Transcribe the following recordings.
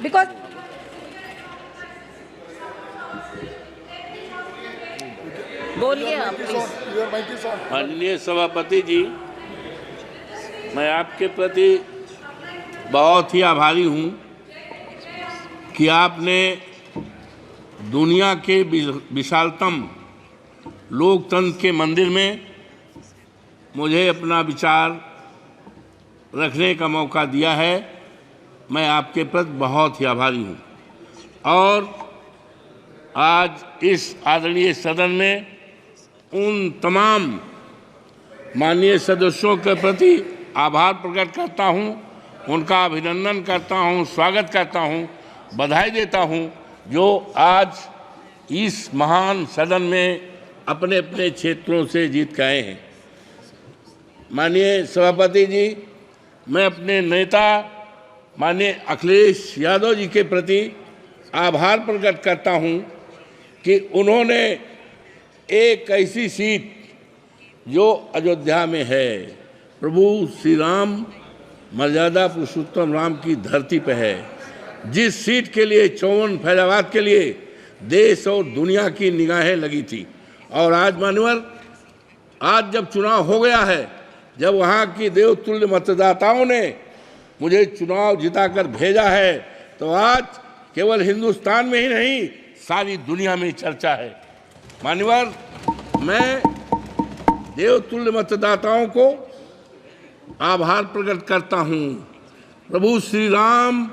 because बोलिए आप please. माननीय सभापति जी, मैं आपके प्रति बहुत ही आभारी हूँ कि आपने दुनिया के विशालतम लोकतंत्र के मंदिर में मुझे अपना विचार रखने का मौका दिया है। मैं आपके प्रति बहुत ही आभारी हूँ और आज इस आदरणीय सदन में उन तमाम माननीय सदस्यों के प्रति आभार प्रकट करता हूँ, उनका अभिनंदन करता हूँ, स्वागत करता हूँ, बधाई देता हूँ जो आज इस महान सदन में अपने अपने क्षेत्रों से जीत के आए हैं। माननीय सभापति जी, मैं अपने नेता माननीय अखिलेश यादव जी के प्रति आभार प्रकट करता हूँ कि उन्होंने एक ऐसी सीट जो अयोध्या में है, प्रभु श्री राम मर्यादा पुरुषोत्तम राम की धरती पर है, जिस सीट के लिए 54 फैजाबाद के लिए देश और दुनिया की निगाहें लगी थी। और आज मान्यवर, आज जब चुनाव हो गया है, जब वहाँ की देवतुल्य मतदाताओं ने मुझे चुनाव जिताकर भेजा है, तो आज केवल हिंदुस्तान में ही नहीं सारी दुनिया में चर्चा है। मान्यवर, मैं देवतुल्य मतदाताओं को आभार प्रकट करता हूँ, प्रभु श्री राम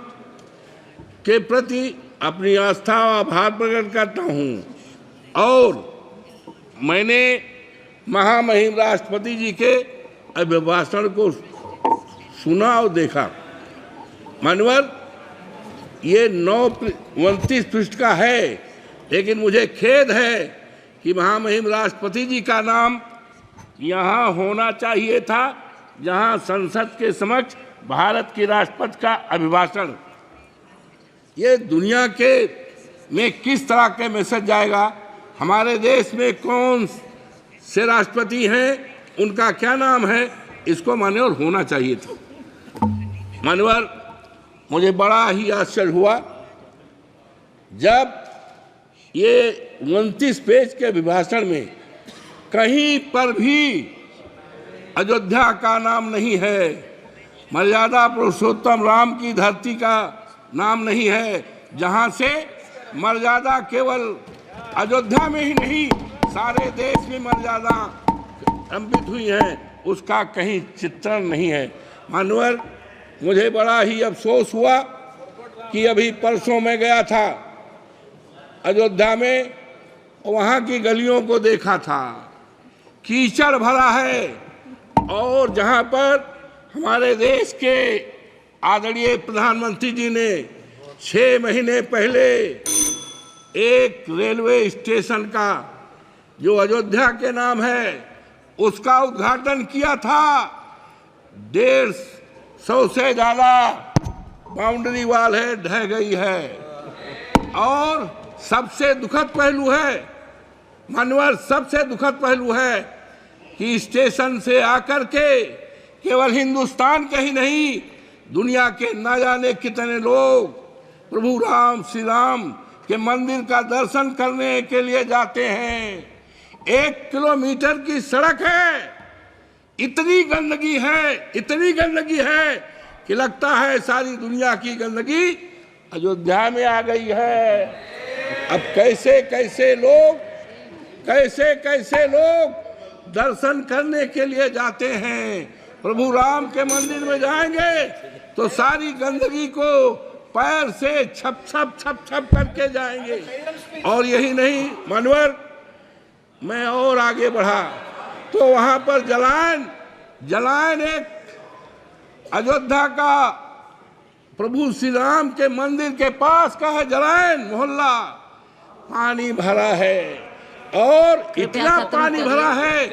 के प्रति अपनी आस्था और आभार प्रकट करता हूँ और मैंने महामहिम राष्ट्रपति जी के अभिभाषण को सुना और देखा। मान्यवर, ये 29 पृष्ठ का है, लेकिन मुझे खेद है कि महामहिम राष्ट्रपति जी का नाम यहाँ होना चाहिए था, जहाँ संसद के समक्ष भारत के राष्ट्रपति का अभिभाषण। ये दुनिया के में किस तरह के मैसेज जाएगा, हमारे देश में कौन से राष्ट्रपति हैं, उनका क्या नाम है, इसको मान्यवर होना चाहिए था। मान्यवर, मुझे बड़ा ही आश्चर्य हुआ जब ये 29 पेज के अभिभाषण में कहीं पर भी अयोध्या का नाम नहीं है, मर्यादा पुरुषोत्तम राम की धरती का नाम नहीं है, जहां से मर्यादा केवल अयोध्या में ही नहीं सारे देश में मर्यादा अंकित हुई है, उसका कहीं चित्रण नहीं है। मान्यवर, मुझे बड़ा ही अफसोस हुआ कि अभी परसों मैं गया था अयोध्या में, वहाँ की गलियों को देखा था, कीचड़ भरा है और जहाँ पर हमारे देश के आदरणीय प्रधानमंत्री जी ने 6 महीने पहले एक रेलवे स्टेशन का जो अयोध्या के नाम है उसका उद्घाटन किया था। 150 से ज़्यादा बाउंड्री वाल है, ढह गई है। और सबसे दुखद पहलू है मान्यवर, सबसे दुखद पहलू है कि स्टेशन से आकर के केवल हिंदुस्तान के ही नहीं दुनिया के न जाने कितने लोग प्रभु राम श्री राम के मंदिर का दर्शन करने के लिए जाते हैं। 1 किलोमीटर की सड़क है, इतनी गंदगी है, इतनी गंदगी है कि लगता है सारी दुनिया की गंदगी अयोध्या में आ गई है। अब कैसे कैसे लोग दर्शन करने के लिए जाते हैं, प्रभु राम के मंदिर में जाएंगे तो सारी गंदगी को पैर से छप करके जाएंगे। और यही नहीं मान्यवर, मैं और आगे बढ़ा तो वहाँ पर जलायन एक अयोध्या का प्रभु श्री राम के मंदिर के पास का है जलायन मोहल्ला, पानी भरा है और इतना पानी भरा है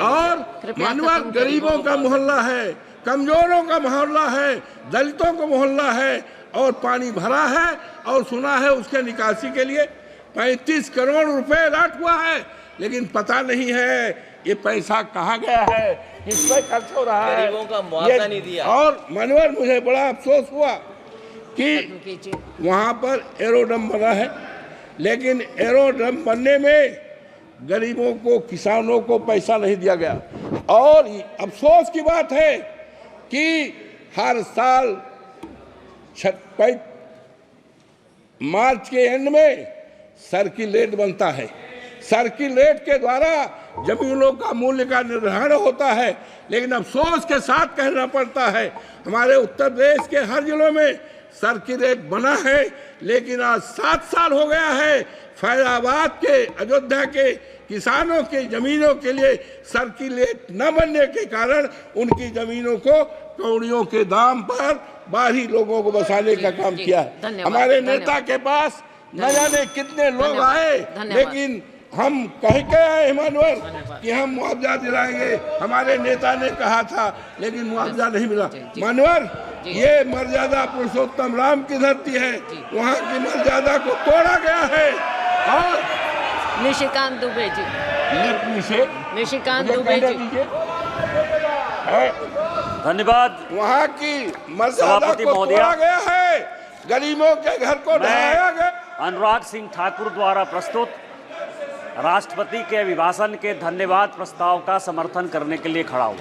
और मानवर गरीबों का मोहल्ला है, कमजोरों का मोहल्ला है, दलितों का मोहल्ला है और पानी भरा है। और सुना है उसके निकासी के लिए 35 करोड़ रुपए अलॉट हुआ है, लेकिन पता नहीं है ये पैसा कहाँ गया है, किस पे खर्च हो रहा है, गरीबों का मुआवजा नहीं दिया। और मनोहर, मुझे बड़ा अफसोस हुआ कि वहाँ पर एरोड्रम बना है, लेकिन एरोड्रम बनने में गरीबों को, किसानों को पैसा नहीं दिया गया। और अफसोस की बात है कि हर साल मार्च के एंड में सर्किल बनता है। सर्किल के द्वारा जमीनों का मूल्य का निर्धारण होता है, लेकिन अफसोस के साथ कहना पड़ता है हमारे उत्तर प्रदेश के हर जिलों में सर्किल बना है, लेकिन आज 7 साल हो गया है फैजाबाद के, अयोध्या के किसानों के जमीनों के लिए सर्किल न बनने के कारण उनकी जमीनों को कौड़ियों के दाम पर बाहरी लोगों को बसाने का काम किया है। हमारे नेता के पास न जाने कितने लोग आए, लेकिन हम कह के आए हिमानवर कि हम मुआवजा दिलाएंगे, हमारे नेता ने कहा था, लेकिन मुआवजा नहीं मिला। मानवर, ये मर्यादा पुरुषोत्तम राम की धरती है, वहाँ की मर्यादा को तोड़ा गया है। और निशिकांत दुबे जी, निशिकांत दुबे जी, धन्यवाद। वहाँ की मर्यादा को तोड़ा गया है, गरीबों के घर को ढहाया गया। अनुराग सिंह ठाकुर द्वारा प्रस्तुत राष्ट्रपति के अभिभाषण के धन्यवाद प्रस्ताव का समर्थन करने के लिए खड़ा हुआ।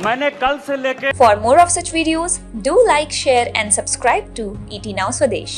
मैंने कल से लेकर For more of such videos, do like, share and subscribe to ET Now Swadesh.